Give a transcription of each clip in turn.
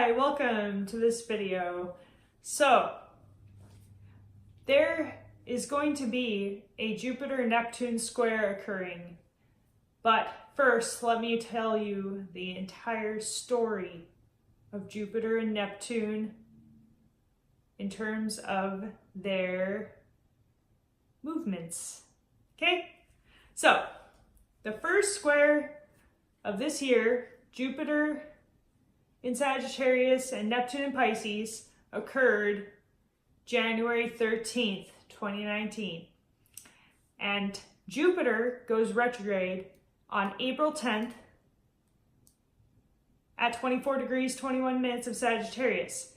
Hi, welcome to this video. So, there is going to be a Jupiter and Neptune square occurring. But first, let me tell you the entire story of Jupiter and Neptune in terms of their movements. Okay? So, the first square of this year, Jupiter in Sagittarius and Neptune in Pisces, occurred January 13th, 2019. And Jupiter goes retrograde on April 10th at 24 degrees 21 minutes of Sagittarius.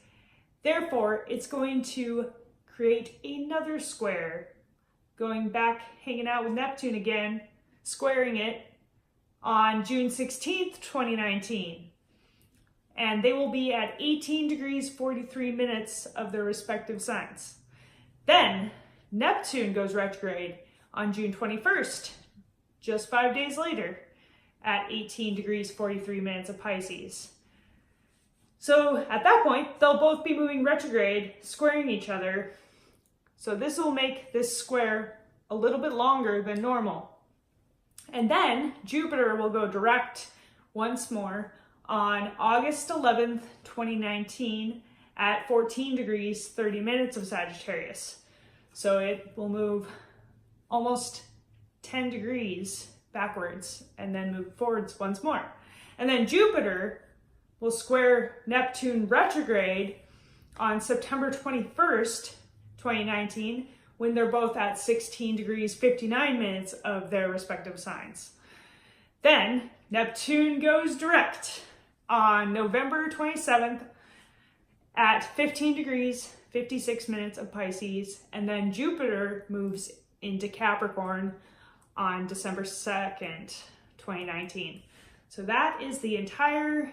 Therefore, it's going to create another square, going back, hanging out with Neptune again, squaring it on June 16th, 2019. And they will be at 18 degrees 43 minutes of their respective signs. Then Neptune goes retrograde on June 21st, just 5 days later, at 18 degrees 43 minutes of Pisces. So at that point, they'll both be moving retrograde, squaring each other. So this will make this square a little bit longer than normal. And then Jupiter will go direct once more on August 11th, 2019 at 14 degrees 30 minutes of Sagittarius. So it will move almost 10 degrees backwards and then move forwards once more. And then Jupiter will square Neptune retrograde on September 21st, 2019, when they're both at 16 degrees 59 minutes of their respective signs. Then Neptune goes direct on November 27th at 15 degrees 56 minutes of Pisces, and then Jupiter moves into Capricorn on December 2nd, 2019. So that is the entire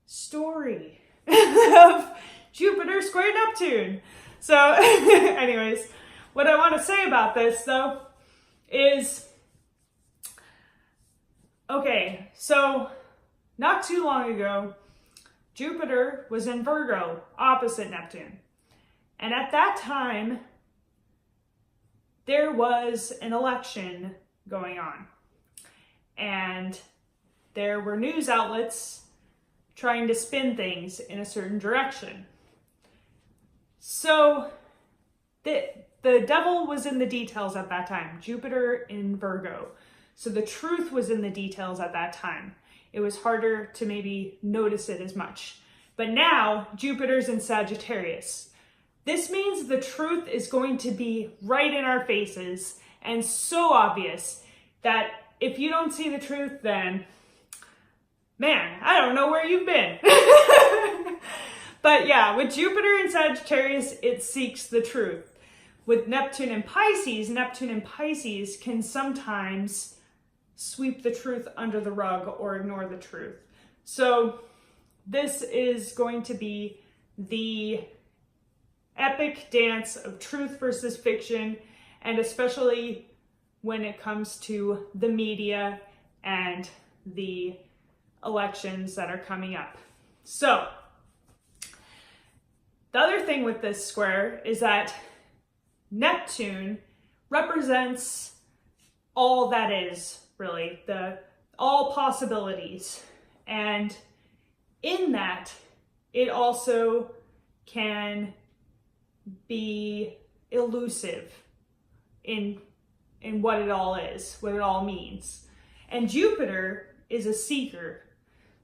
story of Jupiter square Neptune. So anyways, what I want to say about this though is, okay, so not too long ago, Jupiter was in Virgo, opposite Neptune. And at that time, there was an election going on. And there were news outlets trying to spin things in a certain direction. So the devil was in the details at that time, Jupiter in Virgo. So the truth was in the details at that time. It was harder to maybe notice it as much. But now Jupiter's in Sagittarius. This means the truth is going to be right in our faces and so obvious that if you don't see the truth, then man, I don't know where you've been. But yeah, with Jupiter in Sagittarius, it seeks the truth. With Neptune and Pisces can sometimes sweep the truth under the rug or ignore the truth. So this is going to be the epic dance of truth versus fiction, and especially when it comes to the media and the elections that are coming up. So the other thing with this square is that Neptune represents all that is, really, all possibilities. And in that, it also can be elusive in what it all is, what it all means. And Jupiter is a seeker.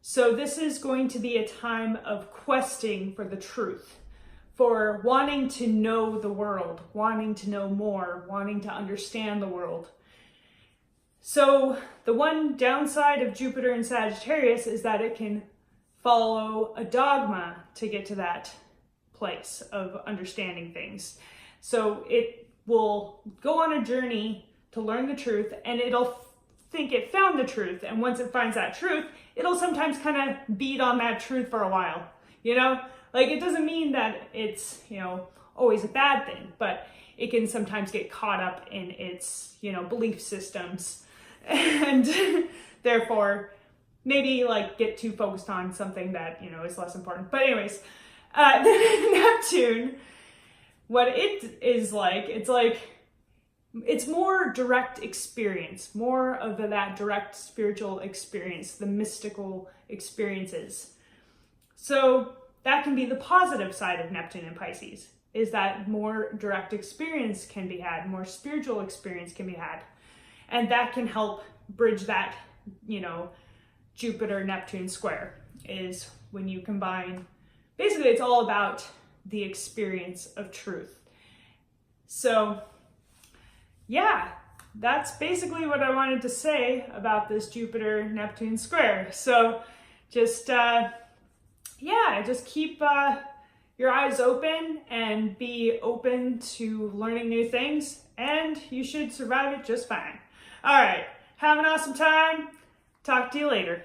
So this is going to be a time of questing for the truth, for wanting to know the world, wanting to know more, wanting to understand the world. So the one downside of Jupiter in Sagittarius is that it can follow a dogma to get to that place of understanding things. So it will go on a journey to learn the truth, and it'll think it found the truth. And once it finds that truth, it'll sometimes kind of beat on that truth for a while, you know? Like, it doesn't mean that it's, always a bad thing, but it can sometimes get caught up in its, belief systems and therefore maybe like get too focused on something that, you know, is less important. But anyways, Neptune, what it is like, it's more direct experience, more of that direct spiritual experience, the mystical experiences. So that can be the positive side of Neptune and Pisces, is that more direct experience can be had, more spiritual experience can be had. And that can help bridge that, you know, Jupiter-Neptune square, is when you combine, basically it's all about the experience of truth. So yeah, that's basically what I wanted to say about this Jupiter-Neptune square. So just, yeah, just keep your eyes open and be open to learning new things, and you should survive it just fine. All right, have an awesome time. Talk to you later.